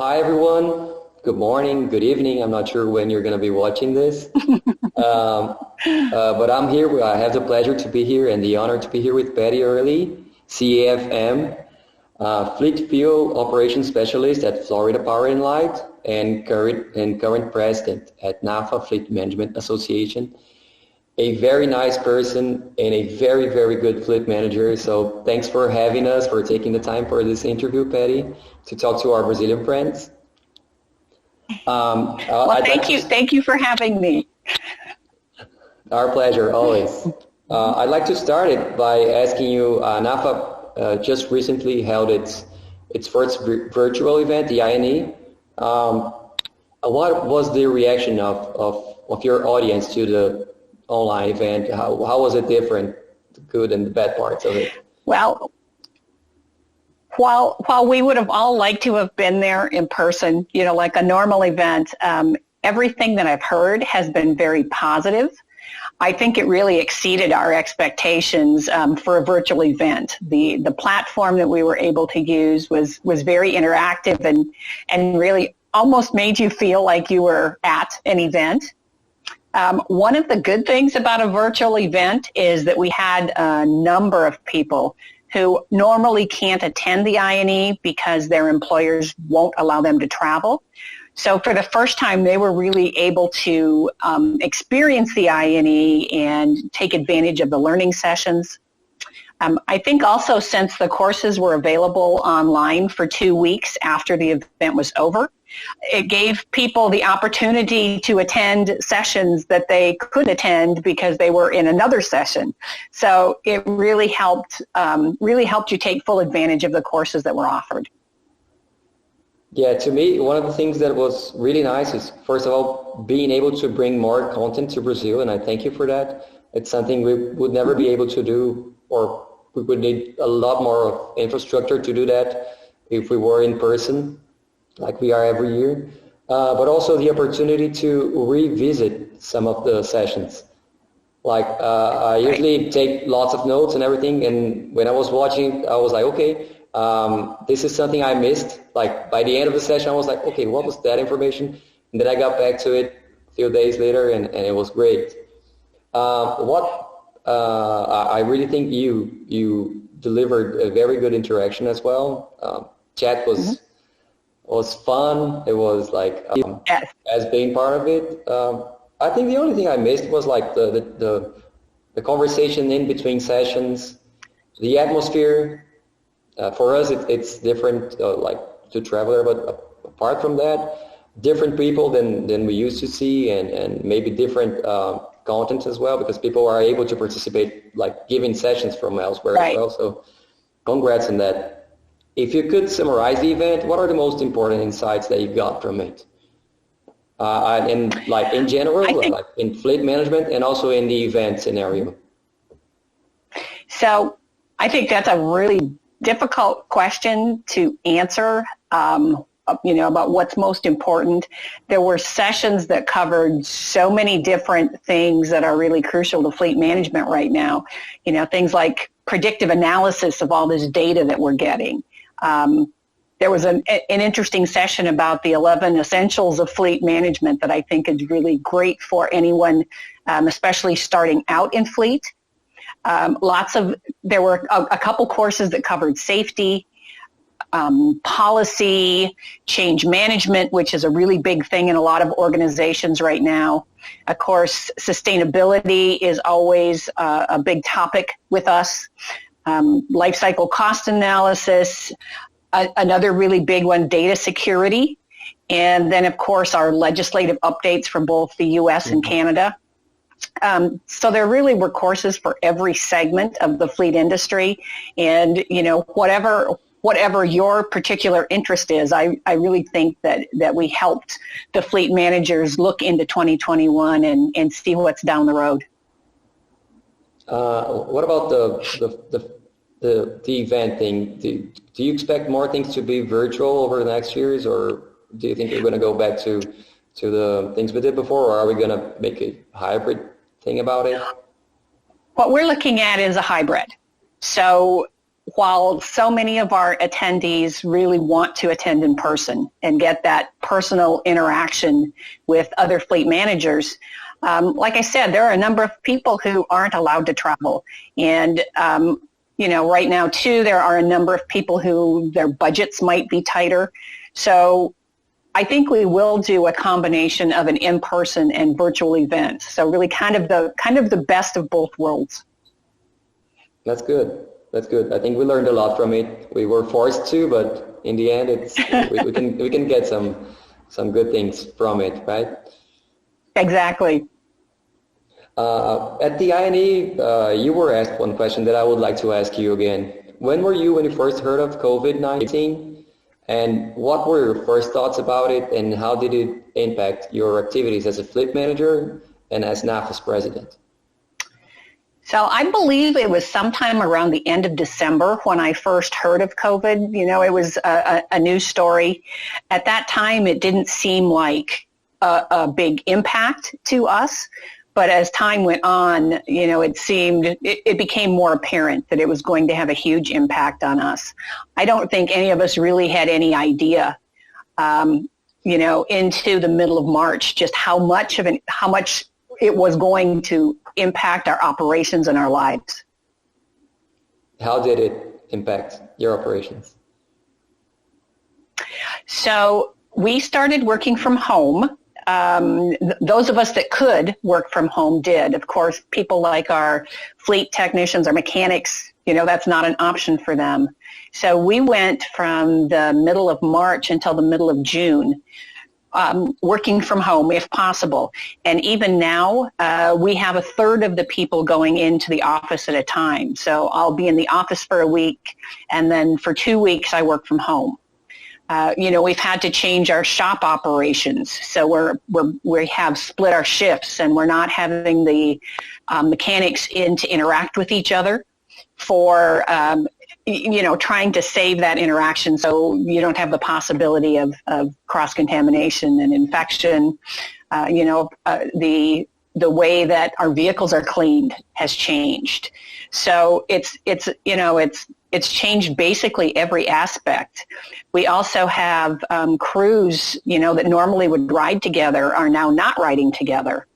hi everyone. Good morning, good evening. I'm not sure when you're going to be watching this. But I'm here. I have the pleasure to be here and the honor to be here with Patty Early, CAFM, Fleet Fuel Operations Specialist at Florida Power and Light, and current president at NAFA Fleet Management Association. A very nice person and a very, very good fleet manager. So thanks for having us, for taking the time for this interview, Patty, to talk to our Brazilian friends. Thank you for having me. Our pleasure, always. I'd like to start it by asking you, NAFA just recently held its first virtual event, the INE. What was the reaction of your audience to the online event? How was it different, the good and the bad parts of it? Well, while we would have all liked to have been there in person, like a normal event, everything that I've heard has been very positive. I think it really exceeded our expectations for a virtual event. The platform that we were able to use was very interactive and really almost made you feel like you were at an event. One of the good things about a virtual event is that we had a number of people who normally can't attend the INE because their employers won't allow them to travel. So for the first time, they were really able to experience the INE and take advantage of the learning sessions. I think also since the courses were available online for 2 weeks after the event was over, it gave people the opportunity to attend sessions that they couldn't attend because they were in another session. So it really helped you take full advantage of the courses that were offered. Yeah, to me, one of the things that was really nice is, first of all, being able to bring more content to Brazil, and I thank you for that. It's something we would never be able to do, or we would need a lot more infrastructure to do that if we were in person, like we are every year. But also the opportunity to revisit some of the sessions. Like I usually take lots of notes and everything, and when I was watching, I was like, okay, this is something I missed. Like by the end of the session, I was like, okay, what was that information? And then I got back to it a few days later, and it was great. I really think you delivered a very good interaction as well. Chat was fun. It was like as being part of it. I think the only thing I missed was like the conversation in between sessions, the atmosphere. For us, it's different, like to travel there, but apart from that, different people than we used to see, and maybe different content as well, because people are able to participate, like giving sessions from elsewhere as well. So congrats on that. If you could summarize the event, what are the most important insights that you got from it? And like in general, like in fleet management and also in the event scenario. So I think that's a really difficult question to answer, about what's most important. There were sessions that covered so many different things that are really crucial to fleet management right now. Things like predictive analysis of all this data that we're getting. There was an interesting session about the 11 essentials of fleet management that I think is really great for anyone, especially starting out in fleet. There were a couple courses that covered safety, policy, change management, which is a really big thing in a lot of organizations right now. Of course, sustainability is always a big topic with us. Life cycle cost analysis, another really big one, data security, and then, of course, our legislative updates from both the U.S. and Canada. So there really were courses for every segment of the fleet industry, and whatever your particular interest is, I really think that we helped the fleet managers look into 2021 and see what's down the road. What about the event thing? Do you expect more things to be virtual over the next years, or do you think we're going to go back to the things we did before, or are we going to make a hybrid thing about it? What we're looking at is a hybrid. So while so many of our attendees really want to attend in person and get that personal interaction with other fleet managers, like I said, there are a number of people who aren't allowed to travel. And, right now, too, there are a number of people who their budgets might be tighter. So I think we will do a combination of an in-person and virtual event. So really kind of the best of both worlds. That's good. That's good. I think we learned a lot from it. We were forced to, but in the end, we can get some good things from it, right? Exactly. At the INE, you were asked one question that I would like to ask you again. When you first heard of COVID-19? And what were your first thoughts about it, and how did it impact your activities as a fleet manager and as NAFA's president? So I believe it was sometime around the end of December when I first heard of COVID. It was a news story. At that time, it didn't seem like a big impact to us. But as time went on, it became more apparent that it was going to have a huge impact on us. I don't think any of us really had any idea, into the middle of March, just how much it was going to impact our operations and our lives. How did it impact your operations? So we started working from home. Those of us that could work from home did. Of course, people like our fleet technicians or mechanics, that's not an option for them. So we went from the middle of March until the middle of June, working from home if possible. And even now, we have a third of the people going into the office at a time. So I'll be in the office for a week, and then for 2 weeks I work from home. We've had to change our shop operations. So we have split our shifts, and we're not having the mechanics in to interact with each other for, trying to save that interaction so you don't have the possibility of cross-contamination and infection. The way that our vehicles are cleaned has changed. So it's changed basically every aspect. We also have crews, that normally would ride together are now not riding together.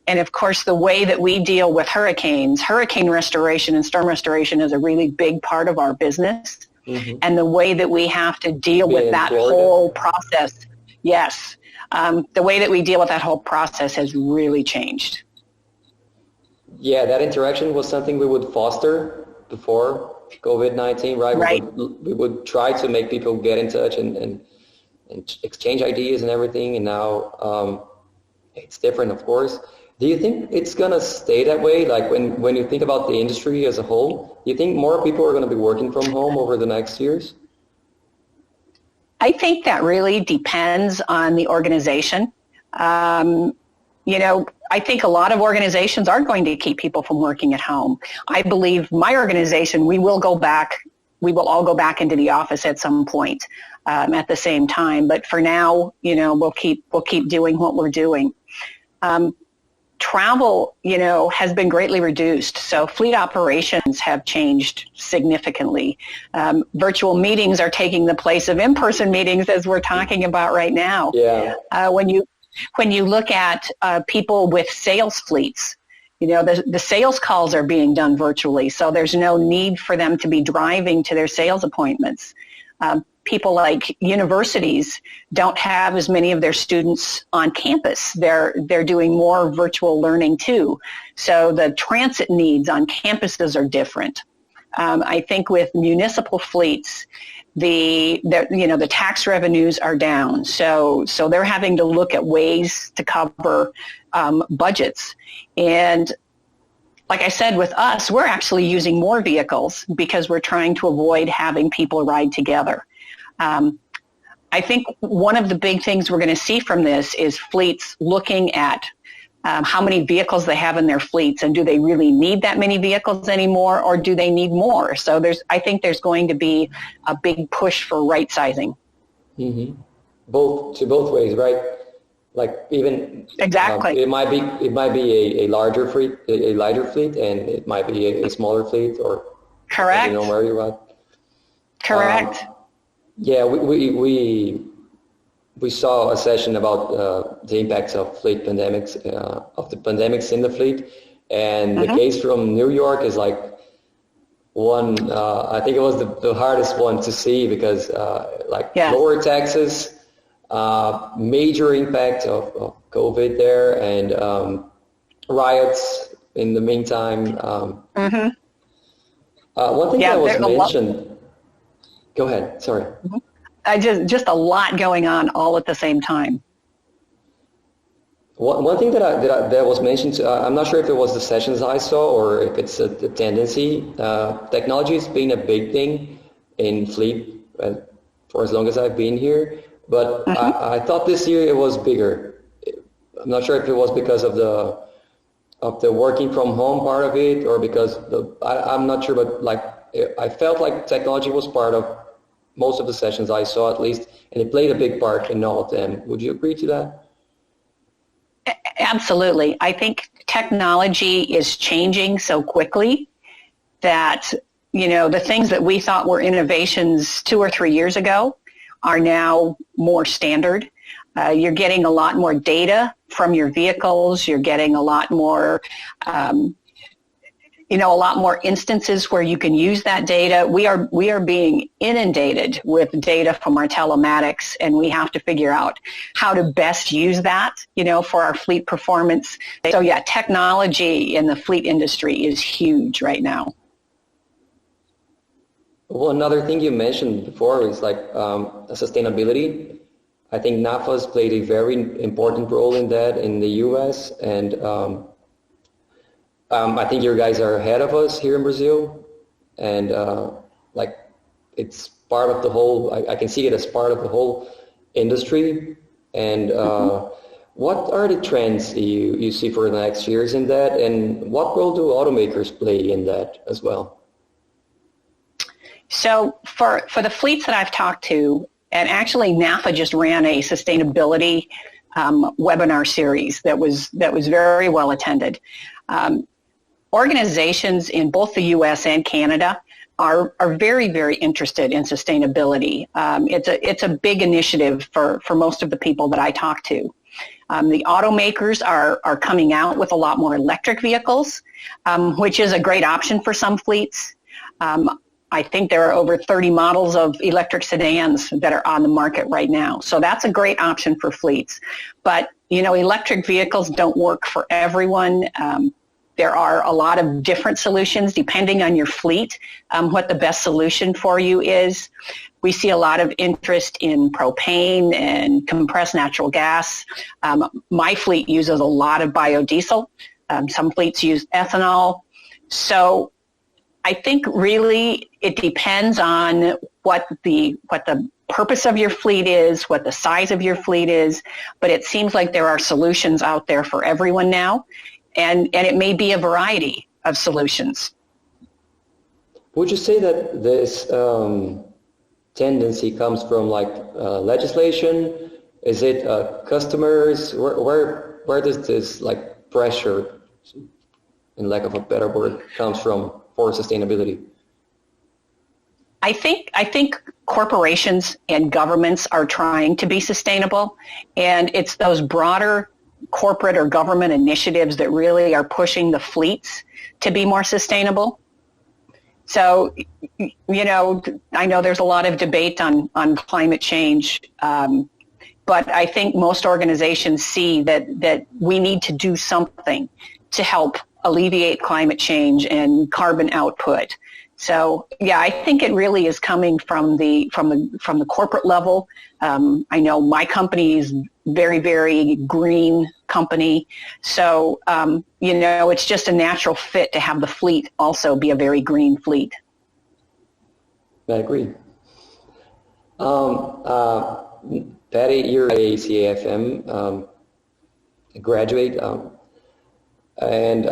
And of course, the way that we deal with hurricanes, hurricane restoration and storm restoration is a really big part of our business. Mm-hmm. And the way that we have to deal with that whole process, yes, the way that we deal with that whole process has really changed. Yeah, that interaction was something we would foster before COVID-19, right? Right. We would try to make people get in touch and exchange ideas and everything. And now it's different, of course. Do you think it's going to stay that way? Like when you think about the industry as a whole, do you think more people are going to be working from home over the next years? I think that really depends on the organization. I think a lot of organizations are going to keep people from working at home. I believe my organization, we will all go back into the office at some point at the same time. But for now, we'll keep doing what we're doing. Travel, has been greatly reduced. So fleet operations have changed significantly. Virtual meetings are taking the place of in-person meetings, as we're talking about right now. Yeah. When you look at people with sales fleets, the sales calls are being done virtually, so there's no need for them to be driving to their sales appointments. People like universities don't have as many of their students on campus. They're doing more virtual learning too. So the transit needs on campuses are different. I think with municipal fleets, the tax revenues are down. So they're having to look at ways to cover budgets. And like I said, with us, we're actually using more vehicles because we're trying to avoid having people ride together. I think one of the big things we're going to see from this is fleets looking at how many vehicles they have in their fleets, and do they really need that many vehicles anymore, or do they need more? So I think there's going to be a big push for right sizing. Mm-hmm. Both ways, right? Like even exactly, it might be a larger fleet, and it might be a smaller fleet, or correct. Where you're at. Correct. Yeah, we saw a session about the impacts of fleet pandemics, of the pandemics in the fleet, and the case from New York is like one. I think it was the hardest one to see because lower taxes, major impact of COVID there, and riots in the meantime. One thing that was mentioned. Go ahead. Sorry. Just a lot going on all at the same time. One thing that was mentioned, I'm not sure if it was the sessions I saw or if it's a tendency. Technology has been a big thing in fleet for as long as I've been here, but I thought this year it was bigger. I'm not sure if it was because of the working from home part of it or because I'm not sure, but like I felt like technology was part of most of the sessions I saw at least, and it played a big part in all of them. Would you agree to that? Absolutely. I think technology is changing so quickly that, the things that we thought were innovations 2 or 3 years ago are now more standard. You're getting a lot more data from your vehicles. You're getting a lot more a lot more instances where you can use that data. We are being inundated with data from our telematics, and we have to figure out how to best use that, for our fleet performance. So yeah, technology in the fleet industry is huge right now. Well, another thing you mentioned before is sustainability. I think NAFA has played a very important role in that in the U.S. and I think you guys are ahead of us here in Brazil, and it's part of the whole. I can see it as part of the whole industry. And what are the trends you see for the next years in that, and what role do automakers play in that as well? So for the fleets that I've talked to, and actually NAFA just ran a sustainability webinar series that was very well attended. Organizations in both the U.S. and Canada are very, very interested in sustainability. It's a big initiative for most of the people that I talk to. The automakers are coming out with a lot more electric vehicles, which is a great option for some fleets. I think there are over 30 models of electric sedans that are on the market right now. So that's a great option for fleets. But, electric vehicles don't work for everyone. There are a lot of different solutions depending on your fleet, what the best solution for you is. We see a lot of interest in propane and compressed natural gas. My fleet uses a lot of biodiesel. Some fleets use ethanol. So I think really it depends on what the purpose of your fleet is, what the size of your fleet is, but it seems like there are solutions out there for everyone now. And it may be a variety of solutions. Would you say that this tendency comes from legislation? Is it customers? Where does this pressure, in lack of a better word, comes from for sustainability? I think corporations and governments are trying to be sustainable, and it's those broader corporate or government initiatives that really are pushing the fleets to be more sustainable. So, I know there's a lot of debate on climate change, but I think most organizations see that we need to do something to help alleviate climate change and carbon output. So, yeah, I think it really is coming from the corporate level. I know my company is very, very green company. So, it's just a natural fit to have the fleet also be a very green fleet. I agree. Patty, you're a CAFM graduate, and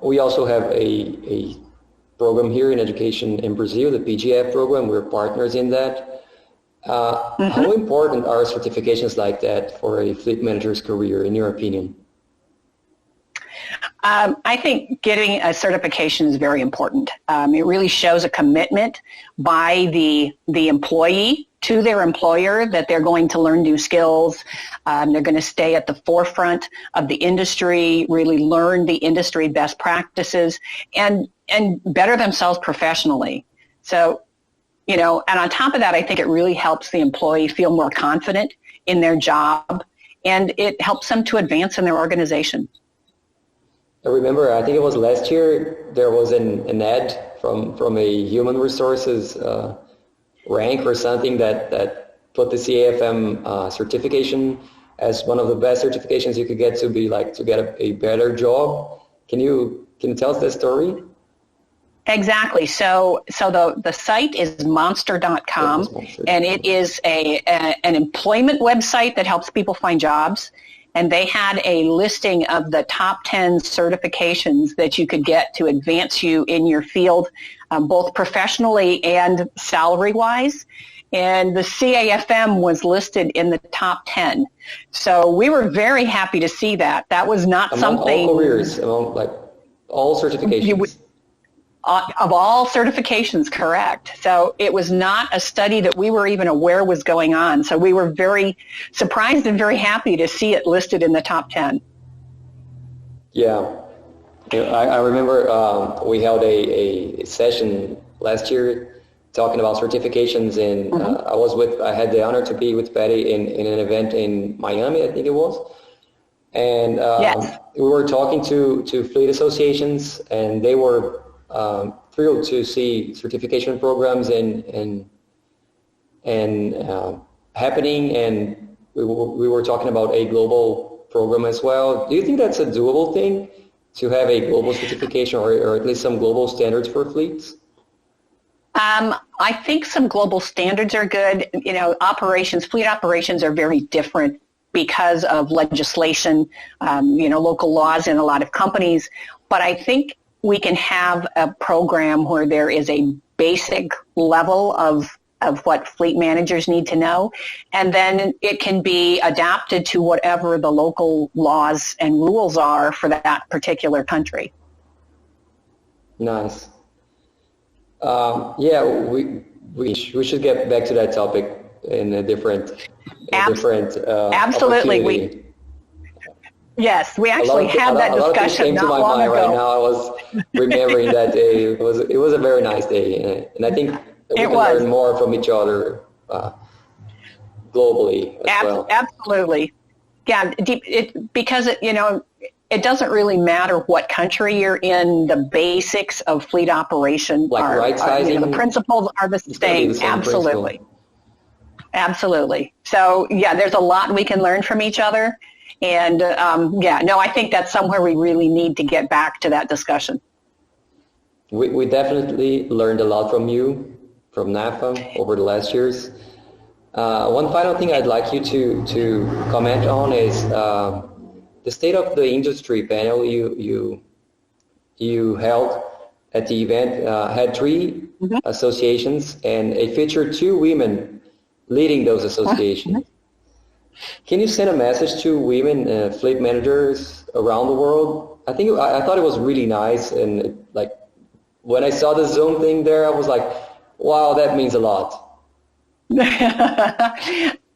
we also have a program here in education in Brazil, the PGF program. We're partners in that. How important are certifications like that for a fleet manager's career, in your opinion? I think getting a certification is very important. It really shows a commitment by the employee to their employer that they're going to learn new skills. They're going to stay at the forefront of the industry, really learn the industry best practices, and better themselves professionally. So, and on top of that, I think it really helps the employee feel more confident in their job, and it helps them to advance in their organization. I remember, I think it was last year, there was an ad from a human resources rank or something that put the CAFM certification as one of the best certifications you could get to be like to get a better job. Can you tell us that story? Exactly. So the site is monster.com, and it is an employment website that helps people find jobs. And they had a listing of the top 10 certifications that you could get to advance you in your field, both professionally and salary-wise. And the CAFM was listed in the top 10. So we were very happy to see that. That was not among something... all careers, among like all certifications. Of all certifications, correct. So it was not a study that we were even aware was going on. So we were very surprised and very happy to see it listed in the top 10. Yeah. I remember we held a session last year talking about certifications, and I had the honor to be with Patty in an event in Miami, I think it was. And yes. We were talking to fleet associations, and they were thrilled to see certification programs and happening, and we were talking about a global program as well. Do you think that's a doable thing to have a global certification or at least some global standards for fleets? I think some global standards are good. Fleet operations are very different because of legislation, local laws in a lot of companies. But I think we can have a program where there is a basic level of what fleet managers need to know, and then it can be adapted to whatever the local laws and rules are for that particular country. Nice. We should get back to that topic in a different absolutely. Yes, we actually had that discussion not long ago. Right now, I was remembering that day. It was a very nice day, and I think we can learn more from each other globally as well. Absolutely, yeah. Because it doesn't really matter what country you're in. The basics of fleet operation right sizing, the principles are the same. Absolutely, absolutely. So yeah, there's a lot we can learn from each other. And I think that's somewhere we really need to get back to that discussion. We definitely learned a lot from you, from NAFA, over the last years. One final thing I'd like you to comment on is the state of the industry panel you held at the event had 3 associations, and it featured 2 women leading those associations. Can you send a message to women fleet managers around the world? I thought it was really nice, and when I saw the Zoom thing there, I was like, wow, that means a lot.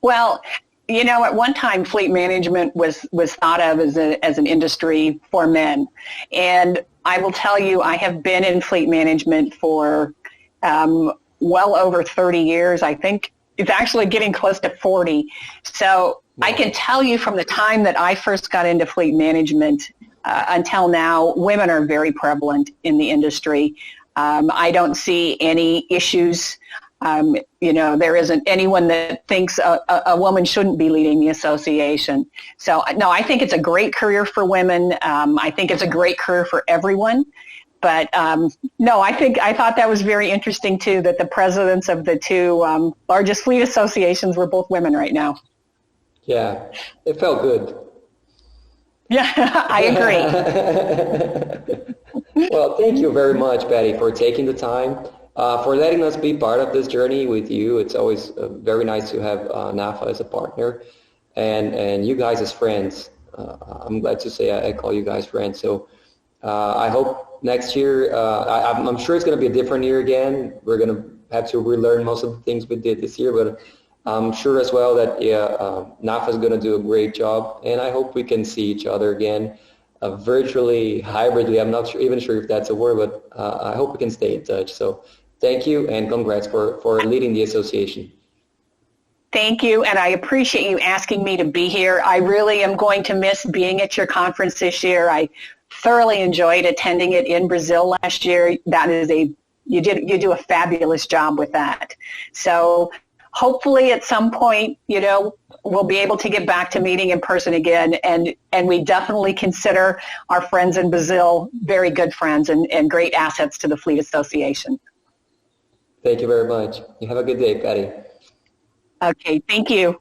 Well, at one time, fleet management was thought of as an industry for men, and I will tell you, I have been in fleet management for well over 30 years. I think it's actually getting close to 40. So I can tell you from the time that I first got into fleet management until now, women are very prevalent in the industry. I don't see any issues. There isn't anyone that thinks a woman shouldn't be leading the association. So no, I think it's a great career for women. I think it's a great career for everyone. But I thought that was very interesting too, that the presidents of the 2 largest fleet associations were both women right now. Yeah, it felt good. Yeah, I agree. Well, thank you very much, Patty, for taking the time, for letting us be part of this journey with you. It's always very nice to have NAFA as a partner, and you guys as friends. I'm glad to say I call you guys friends. So I hope next year, I'm sure it's going to be a different year again. We're going to have to relearn most of the things we did this year, but I'm sure as well that NAFA is going to do a great job, and I hope we can see each other again virtually, hybridly. I'm not even sure if that's a word, but I hope we can stay in touch. So thank you, and congrats for leading the association. Thank you, and I appreciate you asking me to be here. I really am going to miss being at your conference this year. I thoroughly enjoyed attending it in Brazil last year. That is you do a fabulous job with that. So hopefully at some point, we'll be able to get back to meeting in person again, and we definitely consider our friends in Brazil very good friends and great assets to the Fleet Association. Thank you very much. You have a good day, Patty. Okay, thank you.